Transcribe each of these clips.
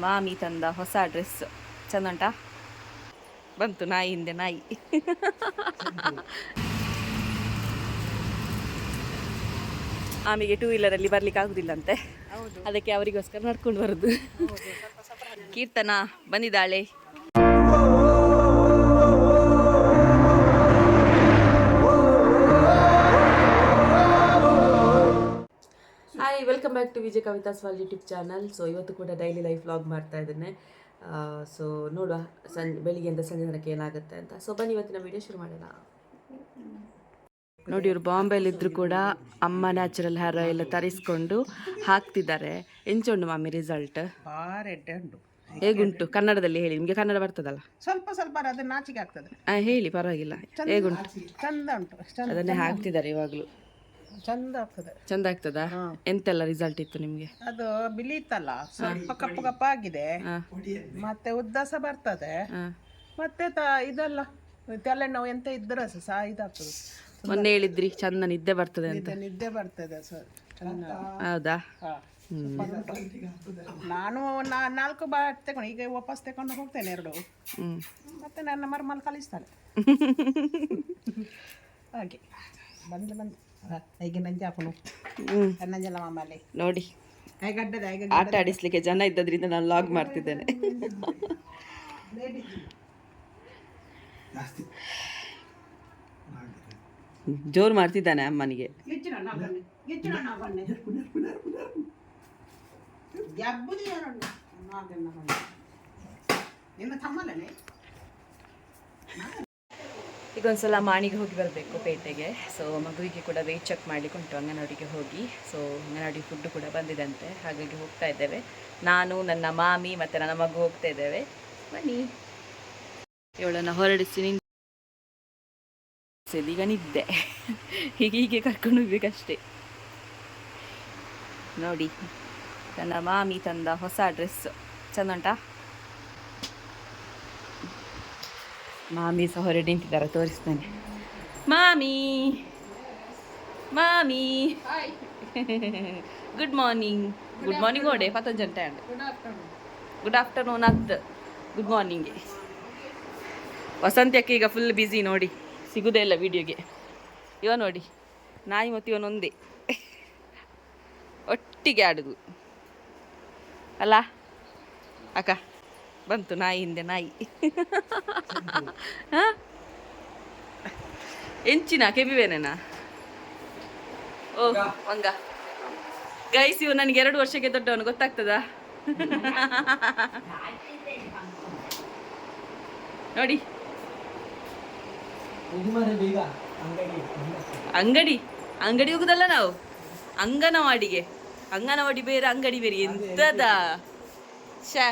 ಮಾಮಿ ತಂದ ಹೊಸ ಡ್ರೆಸ್ ಚಂದ ಉಂಟಾ? ಬಂತು ನಾಯಿ ಹಿಂದೆ ನಾಯಿ. ಆಮೆಗೆ ಟೂ ವೀಲರಲ್ಲಿ ಬರ್ಲಿಕ್ಕೆ ಆಗುದಿಲ್ಲಂತೆ, ಅದಕ್ಕೆ ಅವರಿಗೋಸ್ಕರ ನಡ್ಕೊಂಡು ಬರುದು. ಕೀರ್ತನ ಬಂದಿದ್ದಾಳೆ. Hi, welcome back to Vijay Kavitha's wall YouTube channel. So ಇವತ್ತು ಕೂಡ ಡೈಲಿ ಲೈಫ್ ವ್ಲಾಗ್ ಮಾಡ್ತಾ ಇದ್ದೇನೆ. ಸೊ ನೋಡುವ ಬೆಳಿಗ್ಗೆಯಿಂದ ಸಂಜೆ ತನಕ ಏನಾಗುತ್ತೆ ಅಂತ. ಸೊ ಬನ್ನಿ ಇವತ್ತಿನ ವಿಡಿಯೋ ಶುರು ಮಾಡೋಣ. ನೋಡಿ, ಇವರು ಬಾಂಬೆಲಿದ್ರು ಕೂಡ ಅಮ್ಮ ನ್ಯಾಚುರಲ್ ಹೇರ್ ಆಯಿಲ್ ತರಿಸ್ಕೊಂಡು ಹಾಕ್ತಿದ್ದಾರೆ. ಎಂಚುಂಡು ಮಾಮಿ ರಿಸಲ್ಟ್? ಹೇಗುಂಟು? ಕನ್ನಡದಲ್ಲಿ ಹೇಳಿ, ನಿಮಗೆ ಕನ್ನಡ ಬರ್ತದಲ್ಲ? ಸ್ವಲ್ಪ ಸ್ವಲ್ಪ ನಾಚಿಕೆ ಆಗ್ತದೆ. ಹೇಳಿ, ಪರವಾಗಿಲ್ಲ. ಹೇಗುಂಟು? ಚಂದ ಉಂಟು. ಅದನ್ನೇ ಹಾಕ್ತಿದ್ದಾರೆ ಇವಾಗಲೂ. ಚಂದ ಆಗ್ತದೆ. ಚಂದ ಆಗ್ತದಾ? ಎಂತೆಲ್ಲ ರಿಸಲ್ಟ್ ಇತ್ತು ನಿಮ್ಗೆ? ಅದು ಬಿಳಿ ಇತ್ತಲ್ಲ, ಸ್ವಲ್ಪ ಕಪ್ಪು ಕಪ್ಪ ಆಗಿದೆ, ಮತ್ತೆ ಉದ್ದಾಸ ಬರ್ತದೆ, ಮತ್ತೆ ಇದೆಲ್ಲ ತಲೆನೋವು ಎಂತ ಇದ್ರೆ ಸಹ ಇದಾಗ್ತದೆ. ಮೊನ್ನೆ ಹೇಳಿದ್ರಿ ಚಂದ ನಿದ್ದೆ ಬರ್ತದೆ ಅಂತ. ನಿದ್ದೆ ಬರ್ತದೆ ಸರ್. ಹೌದಾ? ನಾನು 4 ಬಾಟ್ ತಗೊಂಡು ಈಗ ವಾಪಸ್ ತಗೊಂಡು ಹೋಗ್ತೇನೆ 2. ಮತ್ತೆ ನನ್ನ ಮರ್ಮಲ್ ಕಲಿಸ್ತಾನೆ ಹಾಗೆ. ಬಂದು ಈಗ ನಂಜೆ ಹಾಕೋಣ ನಂಜಲ್ಲ ಮಾಮಲ್ಲಿ ನೋಡಿ, ಆಟ ಆಡಿಸ್ಲಿಕ್ಕೆ ಜನ ಇದ್ದದ್ರಿಂದ ನಾನು ಲಾಗ್ ಮಾಡ್ತಿದ್ದೇನೆ. ಜೋರು ಮಾಡ್ತಿದ್ದಾನೆ ಅಮ್ಮನಿಗೆ. ಈಗ ಒಂದ್ಸಲ ಮಾಣಿಗೆ ಹೋಗಿ ಬರಬೇಕು ಪೇಟೆಗೆ. ಸೊ ಮಗುವಿಗೆ ಕೂಡ ವೇಟ್ ಚೆಕ್ ಮಾಡಲಿಕ್ಕೆ ಉಂಟು ಅಂಗನವಾಡಿಗೆ ಹೋಗಿ. ಸೊ ಅಂಗನವಾಡಿ ಫುಡ್ ಕೂಡ ಬಂದಿದಂತೆ, ಹಾಗಾಗಿ ಹೋಗ್ತಾ ಇದ್ದೇವೆ. ನಾನು, ನನ್ನ ಮಾಮಿ ಮತ್ತು ನನ್ನ ಮಗು ಹೋಗ್ತಾ ಇದ್ದೇವೆ. ಬನ್ನಿ. ಇವಳನ್ನು ಹೊರಡಿಸಿ ಈಗ ನಿದ್ದೆ. ಹೀಗೆ ಕರ್ಕೊಂಡು ಹೋಗ್ಬೇಕಷ್ಟೇ. ನೋಡಿ, ನನ್ನ ಮಾಮಿ ತಂದ ಹೊಸ ಡ್ರೆಸ್ ಚಂದ ಉಂಟಾ? ಮಾಮಿ ಸಹ ಹೊರಗೆ ನಿಂತಿದ್ದಾರೆ, ತೋರಿಸ್ತೇನೆ. ಮಾಮಿ, ಮಾಮಿ, ಗುಡ್ ಮಾರ್ನಿಂಗ್. ಗುಡ್ ಮಾರ್ನಿಂಗ್ ಓಡೆ ಪತಂಜಂಟ ಅಂಡ್ ಗುಡ್ ಆಫ್ಟರ್ನೂನ್ ಅತ್ ಗುಡ್ ಮಾರ್ನಿಂಗ್ಗೆ. ವಸಂತ್ಯಕ್ಕೆ ಈಗ ಫುಲ್ ಬ್ಯುಸಿ ನೋಡಿ, ಸಿಗುದೇ ಇಲ್ಲ ವಿಡಿಯೋಗೆ. ಇವ ನೋಡಿ, ನಾಯಿ ಮತ್ತು ಇವನೊಂದೇ ಒಟ್ಟಿಗೆ ಆಡುದು ಅಲ್ಲ ಅಕ್ಕ? ಬಂತು ನಾಯಿ ಹಿಂದೆ ನಾಯಿ. ಎಂಚಿನ ಕೆಬಿವೇನೇನಾ? ಓ ಹಂಗ ಗೈಸ್, ಇವು ನನಗೆ 2 ವರ್ಷಕ್ಕೆ ದೊಡ್ಡವನು, ಗೊತ್ತಾಗ್ತದಾ? ನೋಡಿ, ಅಂಗಡಿ ಹೋಗುದಲ್ಲ ನಾವು, ಅಂಗನವಾಡಿಗೆ. ಅಂಗನವಾಡಿ ಬೇರೆ, ಅಂಗಡಿ ಬೇರೆ. ಎಂತದ ಶಾ.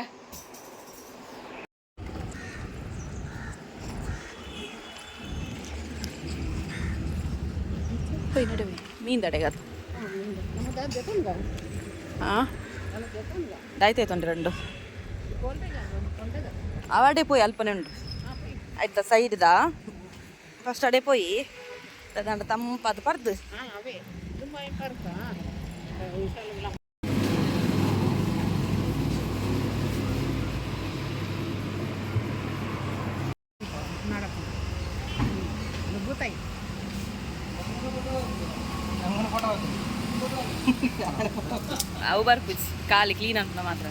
ಮೀನ್ ದಡೆಗ ದಾಯ್ತಾಯ್ತು 2 ಅವಡೆ ಪೋಯಿ ಅಲ್ಪನೆ ಉಂಟು ಆಯ್ತಾ ಸೈಡ್ದಾ. ಫಸ್ಟ್ ಅಡೆ ಪೋಯಿ ದಂಡ ತಂಪದು ಪರ್ದು ಅವು ಬರ್ಪಿಸ್ ಖಾಲಿ ಕ್ಲೀನ್ ಅಂತ ಮಾತ್ರ.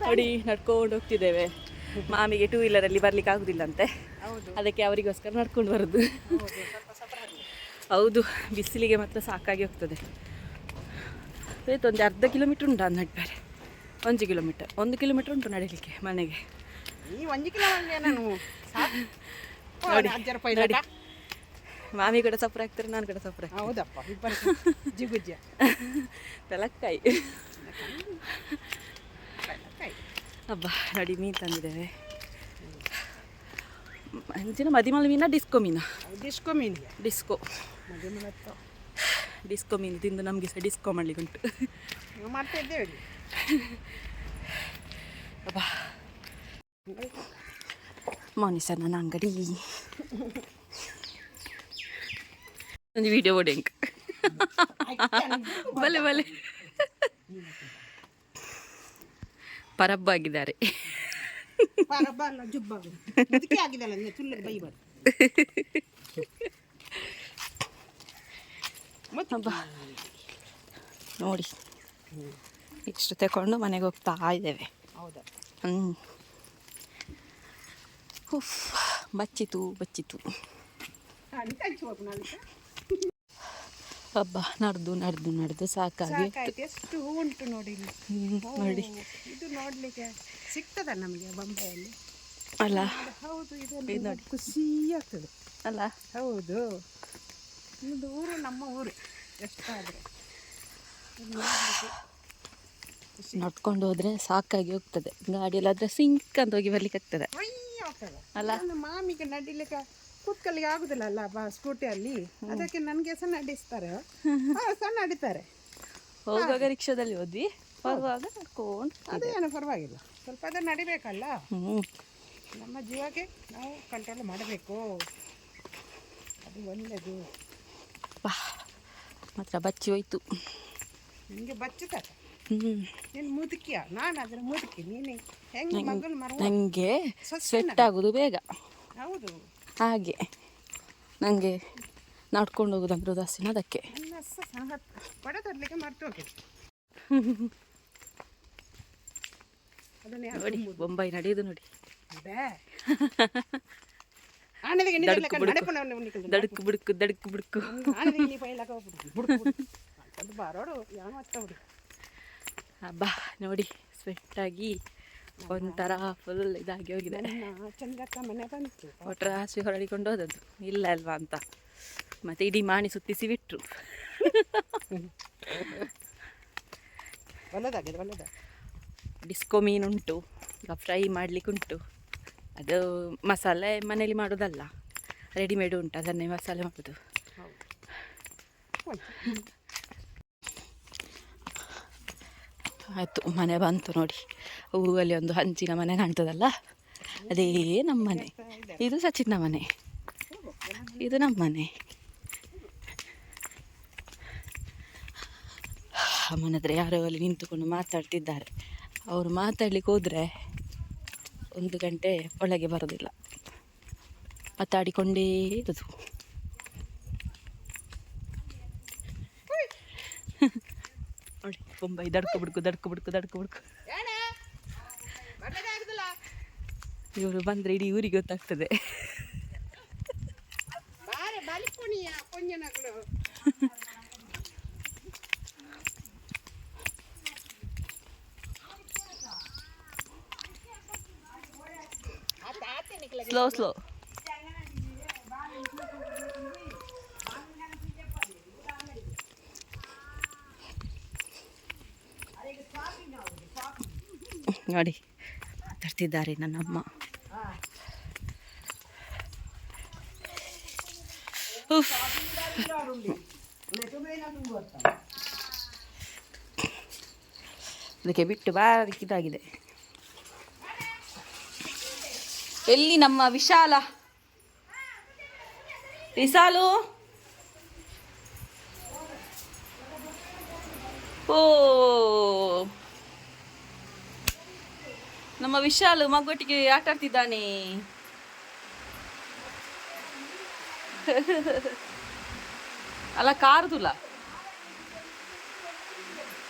ನೋಡಿ, ನಡ್ಕೊಂಡು ಹೋಗ್ತಿದ್ದೇವೆ. ಮಾಮಿಗೆ ಟೂ ವೀಲರಲ್ಲಿ ಬರ್ಲಿಕ್ಕೆ ಆಗುದಿಲ್ಲಂತೆ, ಅದಕ್ಕೆ ಅವರಿಗೋಸ್ಕರ ನಡ್ಕೊಂಡು ಬರುದು. ಹೌದು, ಬಿಸಿಲಿಗೆ ಮಾತ್ರ ಸಾಕಾಗಿ ಹೋಗ್ತದೆ. ಇವತ್ತು ಒಂದು ಅರ್ಧ ಕಿಲೋಮೀಟ್ರ್ ಉಂಟು ಅದು ನಡ್ಬೇರೆ. 1 ಕಿಲೋಮೀಟರ್ 1 ಕಿಲೋಮೀಟ್ರ್ ಉಂಟು ನಡೀಲಿಕ್ಕೆ ಮನೆಗೆ. ನೋಡಿ, ಮಾಮಿ ಕೂಡ ಸಫರ್ ಆಗ್ತಾರೆ, ನಾನು ಕೂಡ ಸಫರ್ ಆಗ್ತೇನೆ. ಹೌದಪ್ಪ, ಜಿಗುಜ್ಜ ತಲಕ್ಕಾಯಿ. ಹಬ್ಬ ನೋಡಿ, ಮೀನು ತಂದಿದ್ದೇವೆ. ಅಂಚಿನ ಮದಿಮಲ ಮೀನ ಡಿಸ್ಕೋ ಮೀನ ಡಿಸ್ಕೋ ಮೀನಿಗೆ ಡಿಸ್ಕೋ ಡಿಸ್ಕೋ ಮೀನು ತಿಂದು ನಮಗೆ ಸಹ ಡಿಸ್ಕೋ ಮಾಡಲಿಕ್ಕೆ ಉಂಟು. ಮತ್ತೆ ಇದ್ದೇವೆ ಅಬ್ಬಾ ಮೋನಿಸ ನನ್ನ ಅಂಗಡಿ ಒಂದು ವಿಡಿಯೋ ಓಡೆಂಕ್ ಬಲೆ ಬಲೆ ಪರಬ್ಬಾಗಿದ್ದಾರೆ. ನೋಡಿ ಇಷ್ಟು ತಗೊಂಡು ಮನೆಗೆ ಹೋಗ್ತಾ ಇದ್ದೇವೆ. ಹೌದಾ? ಉಫ್ ಬಚ್ಚಿತು ಬಚ್ಚಿತು. ಹಬ್ಬ ನಡೆದು ನಡೆದು ನಡೆದು ಸಾಕಾಗಿ ಎಷ್ಟು ಹೂ ಉಂಟು ನೋಡಿ. ನೋಡಿ ಇದು ನೋಡ್ಲಿಕ್ಕೆ ಸಿಗ್ತದ ನಮಗೆ ಬೊಂಬೆಯಲ್ಲಿ ಅಲ್ಲ? ಹೌದು, ಇದು ನೋಡಿ ಖುಷಿ ಆಗ್ತದೆ ಅಲ್ಲ? ಹೌದು, ಇದು ಊರು ನಮ್ಮ ಊರು. ಎಷ್ಟಾದ್ರೆ ನಡ್ಕೊಂಡು ಹೋದ್ರೆ ಸಾಕಾಗಿ ಹೋಗ್ತದೆ. ಗಾಡಿಯಲ್ಲಾದ್ರೆ ಸಿಂಕ್ ಅಂತ ಹೋಗಿ ಬರ್ಲಿಕ್ಕೆ ಆಗ್ತದೆ ಅಲ್ಲ? ಮಾಮಿಗೆ ನಡಿಲಿಕ್ಕೆ ಕೂತ್ಕೊಳ್ಳಿಕ್ಕೆ ಆಗುದಿಲ್ಲ ಅಲ್ಲ ಸ್ಕೂಟಿಯಲ್ಲಿ, ಅದಕ್ಕೆ ನನಗೆ ಸಹ ನಡೆಸ್ತಾರೆ, ಸಹ ನಡೀತಾರೆ. ಹೋಗುವಾಗ ರಿಕ್ಷಾದಲ್ಲಿ ಹೋದ್ವಿ, ಬರುವಾಗ ನಡ್ಕೊಂಡು. ಅದೇನು ಪರವಾಗಿಲ್ಲ, ಸ್ವಲ್ಪ ಅದ ನಡಿಬೇಕಲ್ಲ. ನಮ್ಮ ಜೀವಕ್ಕೆ ನಾವು ಕಂಟ್ರೋಲ್ ಮಾಡಬೇಕು, ಅದು ಒಳ್ಳೆಯದು. ಮಾತ್ರ ಬಚ್ಚಿ ಹೋಯ್ತು. ನಿಮಗೆ ಬಚ್ಚುತ್ತಾರೆ? ನೀನು ಮುದುಕಿಯ? ನಾನು ಅದರ ಮುದುಕಿ, ನೀನು ಹೆಂಗೆ ಮಗಳು ಮರ? ನನಗೆ ಸ್ವೆಟ್ ಆಗೋದು ಬೇಗ. ಹೌದು, ಹಾಗೆ ನನಗೆ ನಡ್ಕೊಂಡು ಹೋಗೋದಂದ್ರೆ ಉದಾಸೀನ, ಅದಕ್ಕೆ ಪಡ ತರಲಿಕ್ಕೆ ಮರ್ತು ಹೋಗಿ. ನೋಡಿ ಬೊಂಬೈ ನಡೆಯೋದು ನೋಡಿ. ದಡಕು ಬುಡುಕು ದಡಕು ಬುಡುಕು. ಹಬ್ಬ ನೋಡಿ ಸ್ವೆಟ್ಟಾಗಿ ಒಂಥರ ಫುಲ್ ಇದಾಗಿ ಹೋಗಿದೆ. ಚಂದ್ರಕ್ಕ ಮನೆ ಬಂತು, ಒಟ್ಟರ ಹಸಿ ಹೊರಡಿಕೊಂಡು ಹೋದದ್ದು ಇಲ್ಲ ಅಲ್ವಾ ಅಂತ, ಮತ್ತೆ ಇಡೀ ಮಾಣಿ ಸುತ್ತಿಸಿ ಬಿಟ್ರು. ಒಳ್ಳೆದಾಗಿದೆ, ಒಳ್ಳೆದಾಗ. ಡಿಸ್ಕೋ ಮೀನುಂಟು, ಈಗ ಫ್ರೈ ಮಾಡಲಿಕ್ಕೆ ಉಂಟು. ಅದು ಮಸಾಲೆ ಮನೇಲಿ ಮಾಡೋದಲ್ಲ, ರೆಡಿಮೇಡ್ ಉಂಟು, ಅದನ್ನೇ ಮಸಾಲೆ ಮಾಡೋದು. ಆಯಿತು, ಮನೆ ಬಂತು ನೋಡಿ. ಊರಲ್ಲಿ ಒಂದು ಹಂಚಿನ ಮನೆ ಕಾಣ್ತದಲ್ಲ, ಅದೇ ನಮ್ಮ ಮನೆ. ಇದು ಸಚಿನ್ನ ಮನೆ, ಇದು ನಮ್ಮ ಮನೆ. ಮನೆ ಹತ್ರ ಯಾರೋ ಅಲ್ಲಿ ನಿಂತುಕೊಂಡು ಮಾತಾಡ್ತಿದ್ದಾರೆ. ಅವರು ಮಾತಾಡ್ಲಿಕ್ಕೆ ಹೋದರೆ 1 ಗಂಟೆ ಒಳಗೆ ಬರೋದಿಲ್ಲ, ಮಾತಾಡಿಕೊಂಡೇ ಇರೋದು. ನೋಡಿ ಬೊಂಬೈ ದಡ್ಕು ಬಿಡ್ಕು ದಡ್ಕು ಬಿಡ್ಕು ದಡ್ಕು ಬಿಡ್ಕು. ಇವರು ಬಂದರೆ ಇಡೀ ಊರಿಗೆ ಗೊತ್ತಾಗ್ತದೆ. Slow slow. ನೋಡಿ ಮಾತಾಡ್ತಿದ್ದಾರೆ ನನ್ನಮ್ಮ. ಅದಕ್ಕೆ ಬಿಟ್ಟು ಬಾರಿ ಇದಾಗಿದೆ. ಎಲ್ಲಿ ನಮ್ಮ ವಿಶಾಲು? ಓ ನಮ್ಮ ವಿಶಾಲು ಮಗುವೊಟ್ಟಿಗೆ ಆಟ ಆಡ್ತಿದ್ದಾನೆ. ಅಲ್ಲ ಕಾರುದಿಲ್ಲ,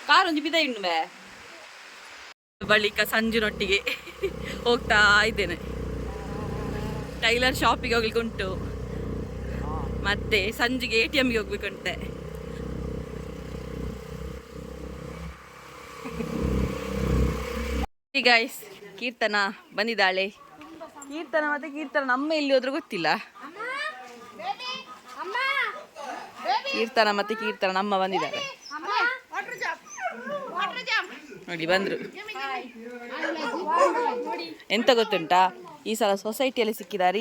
ಕಾರು ಒಂಜಿ ಬಿದ ಇಣ್ಣುವೆ. ಬಳಿಕ ಸಂಜುನೊಟ್ಟಿಗೆ ಹೋಗ್ತಾ ಇದ್ದೇನೆ. ಟೈಲರ್ ಶಾಪಿಗೆ ಹೋಗ್ಲಿಕ್ಕೆ ಉಂಟು, ಮತ್ತೆ ಸಂಜೆಗೆ ATMಗೆ ಹೋಗ್ಬೇಕಂತೆ. ಗೈಸ್, ಕೀರ್ತನ ಬಂದಿದ್ದಾಳೆ. ಕೀರ್ತನ ಮತ್ತೆ ಕೀರ್ತನ ನಮ್ಮ ಎಲ್ಲಿ ಹೋದ್ರೂ ಗೊತ್ತಿಲ್ಲ. ಕೀರ್ತನ ಮತ್ತೆ ಕೀರ್ತನ ನಮ್ಮ ಬಂದಿದ್ದಾರೆ ನೋಡಿ, ಬಂದ್ರು. ಎಂತ ಗೊತ್ತುಂಟಾ, ಈ ಸಲ ಸೊಸೈಟಿಯಲ್ಲಿ ಸಿಕ್ಕಿದ್ದಾರೆ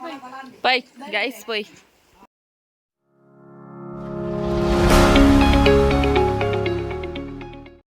ಪೈ ಗೈಸ್ ಪೈ